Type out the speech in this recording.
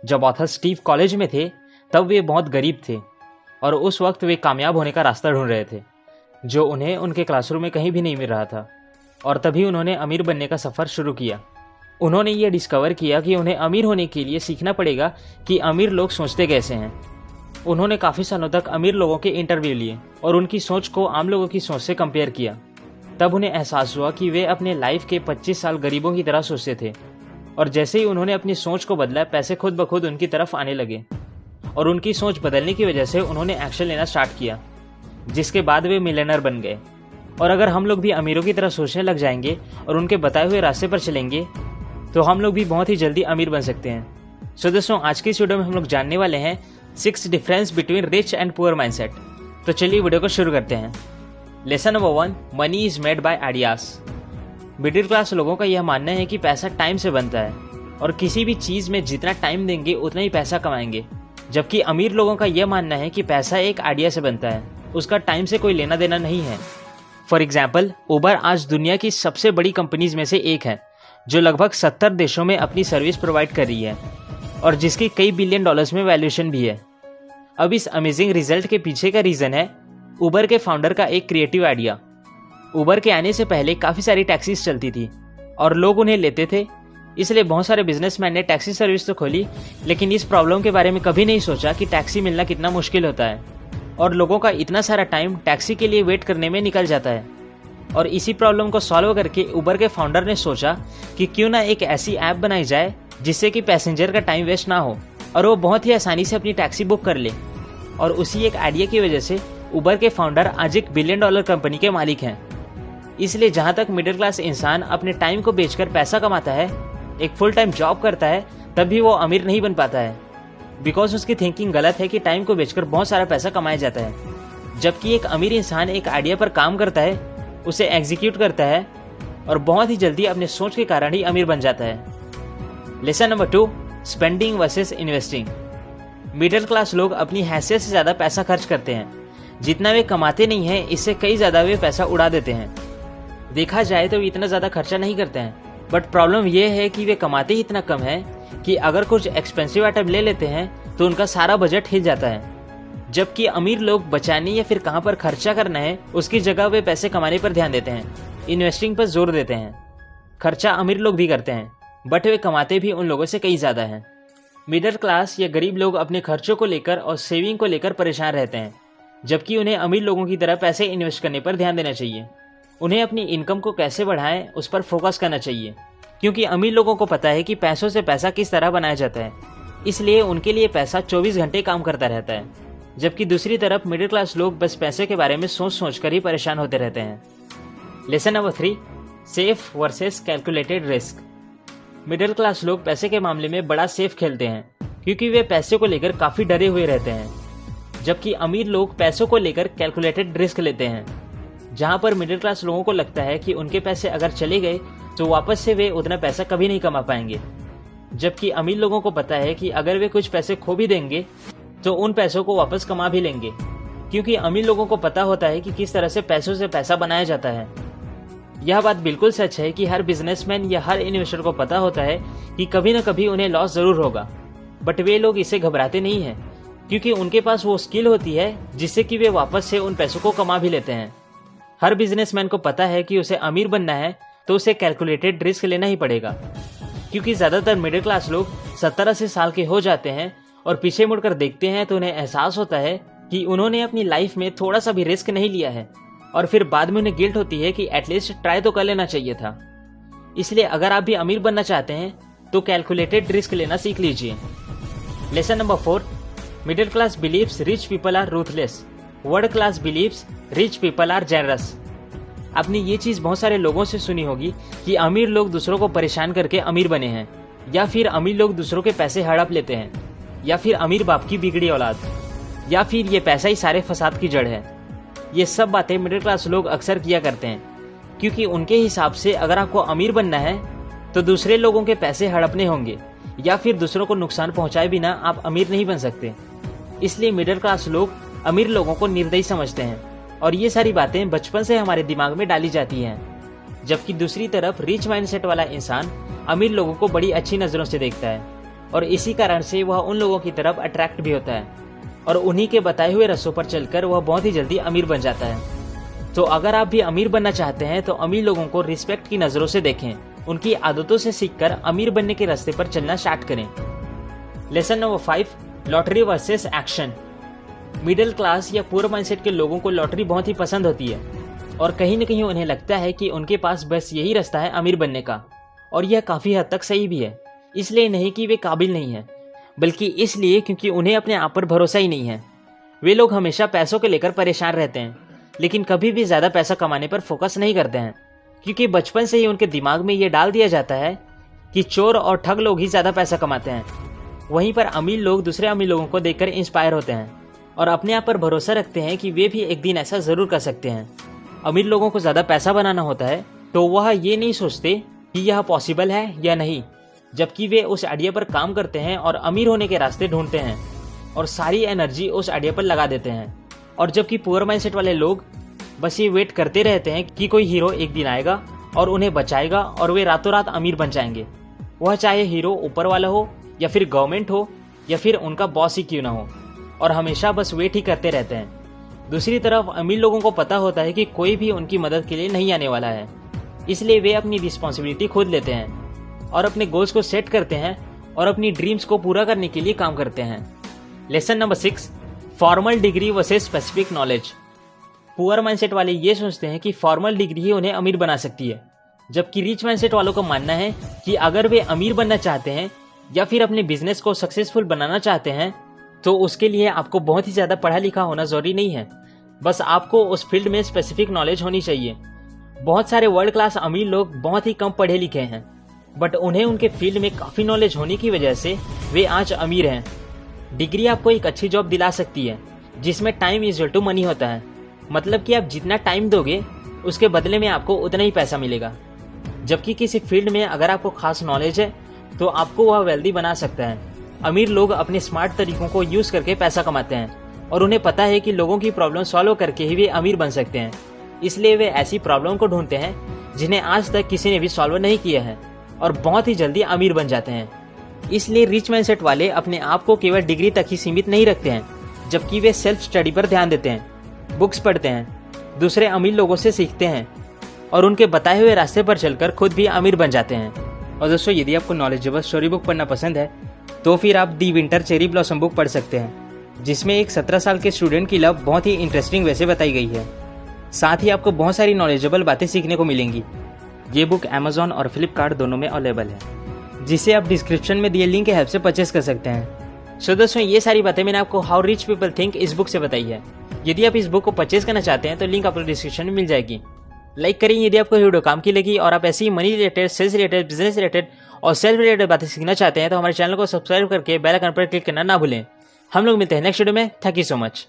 जब author Steve college में थे तब वे बहुत गरीब थे और उस वक्त वे कामयाब होने का रास्ता ढूंढ रहे थे जो उन्हें उनके क्लासरूम में कहीं भी नहीं मिल रहा था। और तभी उन्होंने अमीर बनने का सफ़र शुरू किया। उन्होंने ये डिस्कवर किया कि उन्हें अमीर होने के लिए सीखना पड़ेगा कि अमीर लोग सोचते कैसे हैं। उन्होंने काफ़ी सालों तक अमीर लोगों के इंटरव्यू लिए और उनकी सोच को आम लोगों की सोच से कंपेयर किया। तब उन्हें एहसास हुआ कि वे अपने लाइफ के 25 साल गरीबों की तरह सोचते थे। और जैसे ही उन्होंने अपनी सोच को बदला, पैसे खुद ब खुद उनकी तरफ आने लगे। और उनकी सोच बदलने की वजह से उन्होंने एक्शन लेना स्टार्ट किया, जिसके बाद वे मिलियनर बन गए। और अगर हम लोग भी अमीरों की तरह सोचने लग जाएंगे और उनके बताए हुए रास्ते पर चलेंगे तो हम लोग भी बहुत ही जल्दी अमीर बन सकते हैं। सो दोस्तों, आज की इस वीडियो में हम लोग जानने वाले हैं 6 difference between rich and poor mindset. तो चलिए वीडियो को शुरू करते हैं। Lesson number 1, money is made by ideas. Middle class लोगों का यह मानना है कि पैसा टाइम से बनता है और किसी भी चीज़ में जितना टाइम देंगे उतना ही पैसा कमाएंगे। जबकि अमीर लोगों का यह मानना है कि पैसा एक आइडिया से बनता है, उसका टाइम से कोई लेना देना नहीं है। फॉर एग्जाम्पल, उबर आज दुनिया की सबसे बड़ी कंपनीज में से एक है जो लगभग 70 देशों में अपनी सर्विस प्रोवाइड कर रही है और जिसकी कई बिलियन डॉलर्स में वैल्यूएशन भी है। अब इस अमेजिंग रिजल्ट के पीछे का रीज़न है उबर के फाउंडर का एक क्रिएटिव आइडिया। उबर के आने से पहले काफ़ी सारी टैक्सीज चलती थी और लोग उन्हें लेते थे, इसलिए बहुत सारे बिजनेसमैन ने टैक्सी सर्विस तो खोली, लेकिन इस प्रॉब्लम के बारे में कभी नहीं सोचा कि टैक्सी मिलना कितना मुश्किल होता है और लोगों का इतना सारा टाइम टैक्सी के लिए वेट करने में निकल जाता है। और इसी प्रॉब्लम को सॉल्व करके उबर के फाउंडर ने सोचा कि क्यों ना एक ऐसी ऐप बनाई जाए जिससे कि पैसेंजर का टाइम वेस्ट ना हो और वो बहुत ही आसानी से अपनी टैक्सी बुक कर ले। और उसी एक आइडिया की वजह से उबर के फाउंडर आज एक बिलियन डॉलर कंपनी के मालिक हैं। इसलिए जहाँ तक मिडिल क्लास इंसान अपने टाइम को बेचकर पैसा कमाता है, एक फुल टाइम जॉब करता है, तब भी वो अमीर नहीं बन पाता है, बिकॉज उसकी थिंकिंग गलत है कि टाइम को बेचकर बहुत सारा पैसा कमाया जाता है। जबकि एक अमीर इंसान एक आइडिया पर काम करता है, उसे एग्जीक्यूट करता है और बहुत ही जल्दी अपने सोच के कारण ही अमीर बन जाता है। Lesson number 2, spending versus investing. Middle class लोग अपनी हैसियत से ज़्यादा पैसा खर्च करते हैं। जितना वे कमाते नहीं हैं, इससे कई ज़्यादा वे पैसा उड़ा देते हैं। देखा जाए तो वे इतना ज़्यादा खर्चा नहीं करते हैं, बट प्रॉब्लम यह है कि वे कमाते ही इतना कम है कि अगर कुछ एक्सपेंसिव आइटम ले लेते हैं तो उनका सारा बजट हिल जाता है। जबकि अमीर लोग बचाने या फिर कहाँ पर खर्चा करना है उसकी जगह वे पैसे कमाने पर ध्यान देते हैं, इन्वेस्टिंग पर जोर देते हैं। खर्चा अमीर लोग भी करते हैं, बट वे कमाते भी उन लोगों से कई ज़्यादा हैं। मिडिल क्लास या गरीब लोग अपने खर्चों को लेकर और सेविंग को लेकर परेशान रहते हैं, जबकि उन्हें अमीर लोगों की तरह पैसे इन्वेस्ट करने पर ध्यान देना चाहिए। उन्हें अपनी इनकम को कैसे बढ़ाएं उस पर फोकस करना चाहिए, क्योंकि अमीर लोगों को पता है कि पैसों से पैसा किस तरह बनाया जाता है, इसलिए उनके लिए पैसा 24 घंटे काम करता रहता है। जबकि दूसरी तरफ मिडिल क्लास लोग बस पैसे के बारे में सोच कर ही परेशान होते रहते हैं। Lesson number 3, safe versus calculated risk. Middle class लोग पैसे के मामले में बड़ा सेफ खेलते हैं क्योंकि वे पैसे को लेकर काफ़ी डरे हुए रहते हैं। जबकि अमीर लोग पैसों को लेकर कैलकुलेटेड रिस्क लेते हैं, जहाँ पर मिडिल क्लास लोगों को लगता है कि उनके पैसे अगर चले गए तो वापस से वे उतना पैसा कभी नहीं कमा पाएंगे। जबकि अमीर लोगों को पता है कि अगर वे कुछ पैसे खो भी देंगे तो उन पैसों को वापस कमा भी लेंगे, क्योंकि अमीर लोगों को पता होता है कि किस तरह से पैसों से पैसा बनाया जाता है। यह बात बिल्कुल सच है कि हर बिजनेसमैन या हर इन्वेस्टर को पता होता है कि कभी न कभी उन्हें लॉस ज़रूर होगा, बट वे लोग इससे घबराते नहीं हैं क्योंकि उनके पास वो स्किल होती है जिससे कि वे वापस से उन पैसों को कमा भी लेते हैं। हर बिजनेसमैन को पता है कि उसे अमीर बनना है तो उसे कैलकुलेटेड रिस्क लेना ही पड़ेगा, क्योंकि ज़्यादातर मिडिल क्लास लोग 70-80 साल के हो जाते हैं और पीछे मुड़कर देखते हैं तो उन्हें एहसास होता है कि उन्होंने अपनी लाइफ में थोड़ा सा भी रिस्क नहीं लिया है और फिर बाद में उन्हें गिल्ट होती है कि एटलीस्ट ट्राई तो कर लेना चाहिए था। इसलिए अगर आप भी अमीर बनना चाहते हैं तो कैलकुलेटेड रिस्क लेना सीख लीजिए। Lesson number 4, middle class believes rich people are ruthless, world class believes rich people are generous. आपने ये चीज़ बहुत सारे लोगों से सुनी होगी कि अमीर लोग दूसरों को परेशान करके अमीर बने हैं, या फिर अमीर लोग दूसरों के पैसे हड़प लेते हैं, या फिर अमीर बाप की बिगड़ी औलाद, या फिर ये पैसा ही सारे फसाद की जड़ है। ये सब बातें मिडिल क्लास लोग अक्सर किया करते हैं, क्योंकि उनके हिसाब से अगर आपको अमीर बनना है तो दूसरे लोगों के पैसे हड़पने होंगे या फिर दूसरों को नुकसान पहुंचाए बिना आप अमीर नहीं बन सकते। इसलिए मिडिल क्लास लोग अमीर लोगों को निर्दयी समझते हैं और ये सारी बातें बचपन से हमारे दिमाग में डाली जाती हैं। जबकि दूसरी तरफ रिच माइंडसेट वाला इंसान अमीर लोगों को बड़ी अच्छी नज़रों से देखता है और इसी कारण से वह उन लोगों की तरफ अट्रैक्ट भी होता है और उन्हीं के बताए हुए रास्तों पर चलकर वह बहुत ही जल्दी अमीर बन जाता है। तो अगर आप भी अमीर बनना चाहते हैं तो अमीर लोगों को रिस्पेक्ट की नज़रों से देखें, उनकी आदतों से सीखकर अमीर बनने के रास्ते पर चलना स्टार्ट करें। Lesson number 5, lottery versus action. Middle class या पुअर माइंडसेट के लोगों को लॉटरी बहुत ही पसंद होती है और कहीं न कहीं उन्हें लगता है कि उनके पास बस यही रास्ता है अमीर बनने का, और यह काफ़ी हद तक सही भी है। इसलिए नहीं कि वे काबिल नहीं हैं, बल्कि इसलिए क्योंकि उन्हें अपने आप पर भरोसा ही नहीं है। वे लोग हमेशा पैसों को लेकर परेशान रहते हैं, लेकिन कभी भी ज़्यादा पैसा कमाने पर फोकस नहीं करते हैं, क्योंकि बचपन से ही उनके दिमाग में ये डाल दिया जाता है कि चोर और ठग लोग ही ज़्यादा पैसा कमाते हैं। वहीं पर अमीर लोग दूसरे अमीर लोगों को देखकर इंस्पायर होते हैं और अपने आप पर भरोसा रखते हैं कि वे भी एक दिन ऐसा ज़रूर कर सकते हैं। अमीर लोगों को ज़्यादा पैसा बनाना होता है तो वह ये नहीं सोचते कि यह पॉसिबल है या नहीं, जबकि वे उस आइडिया पर काम करते हैं और अमीर होने के रास्ते ढूंढते हैं और सारी एनर्जी उस आइडिया पर लगा देते हैं। और जबकि पुअर माइंडसेट वाले लोग बस ये वेट करते रहते हैं कि कोई हीरो एक दिन आएगा और उन्हें बचाएगा और वे रातों रात अमीर बन जाएंगे, वह चाहे हीरो ऊपर वाला हो या फिर गवर्नमेंट हो या फिर उनका बॉस ही क्यों ना हो, और हमेशा बस वेट ही करते रहते हैं। दूसरी तरफ अमीर लोगों को पता होता है कि कोई भी उनकी मदद के लिए नहीं आने वाला है, इसलिए वे अपनी रिस्पॉन्सिबिलिटी खुद लेते हैं और अपने गोल्स को सेट करते हैं और अपनी ड्रीम्स को पूरा करने के लिए काम करते हैं। Lesson number 6, formal degree versus specific knowledge. Poor mindset वाले ये सोचते हैं कि फॉर्मल डिग्री ही उन्हें अमीर बना सकती है, जबकि रिच माइंडसेट वालों का मानना है कि अगर वे अमीर बनना चाहते हैं या फिर अपने बिजनेस को सक्सेसफुल बनाना चाहते हैं तो उसके लिए आपको बहुत ही ज़्यादा पढ़ा लिखा होना ज़रूरी नहीं है, बस आपको उस फील्ड में स्पेसिफिक नॉलेज होनी चाहिए। बहुत सारे वर्ल्ड क्लास अमीर लोग बहुत ही कम पढ़े लिखे हैं, बट उन्हें उनके फील्ड में काफ़ी नॉलेज होने की वजह से वे आज अमीर हैं। डिग्री आपको एक अच्छी जॉब दिला सकती है जिसमें टाइम इक्वल टू मनी होता है, मतलब कि आप जितना टाइम दोगे उसके बदले में आपको उतना ही पैसा मिलेगा। जबकि किसी फील्ड में अगर आपको खास नॉलेज है तो आपको वह वेल्दी बना सकता है। अमीर लोग अपने स्मार्ट तरीकों को यूज़ करके पैसा कमाते हैं और उन्हें पता है कि लोगों की प्रॉब्लम सॉल्व करके ही वे अमीर बन सकते हैं, इसलिए वे ऐसी प्रॉब्लम को ढूंढते हैं जिन्हें आज तक किसी ने भी सॉल्व नहीं किया है और बहुत ही जल्दी अमीर बन जाते हैं। इसलिए रिच माइंडसेट वाले अपने आप को केवल डिग्री तक ही सीमित नहीं रखते हैं, जबकि वे सेल्फ स्टडी पर ध्यान देते हैं, बुक्स पढ़ते हैं, दूसरे अमीर लोगों से सीखते हैं और उनके बताए हुए रास्ते पर चलकर खुद भी अमीर बन जाते हैं। और दोस्तों, यदि आपको नॉलेजेबल स्टोरी बुक पढ़ना पसंद है तो फिर आप दी विंटर चेरी ब्लॉसम बुक पढ़ सकते हैं, जिसमें एक 17 साल के स्टूडेंट की लव बहुत ही इंटरेस्टिंग वे से बताई गई है। साथ ही आपको बहुत सारी नॉलेजेबल बातें सीखने को मिलेंगी। ये बुक अमेजॉन और फ्लिपकार्ट दोनों में अवेलेबल है, जिसे आप डिस्क्रिप्शन में दिए लिंक के हेल्प से परचेस कर सकते हैं। सो दोस्तों, ये सारी बातें मैंने आपको हाउ रिच पीपल थिंक इस बुक से बताई है। यदि आप इस बुक को परचेस करना चाहते हैं तो लिंक आपको डिस्क्रिप्शन में मिल जाएगी। लाइक करें यदि आपको वीडियो काम की लगी और आप ऐसी ही money related, sales related, business related और सेल्फ रिलेटेड बातें सीखना चाहते हैं तो हमारे चैनल को सब्सक्राइब करके बेल आइकन पर क्लिक करना ना भूलें। हम लोग मिलते हैं नेक्स्ट वीडियो में। Thank you so much.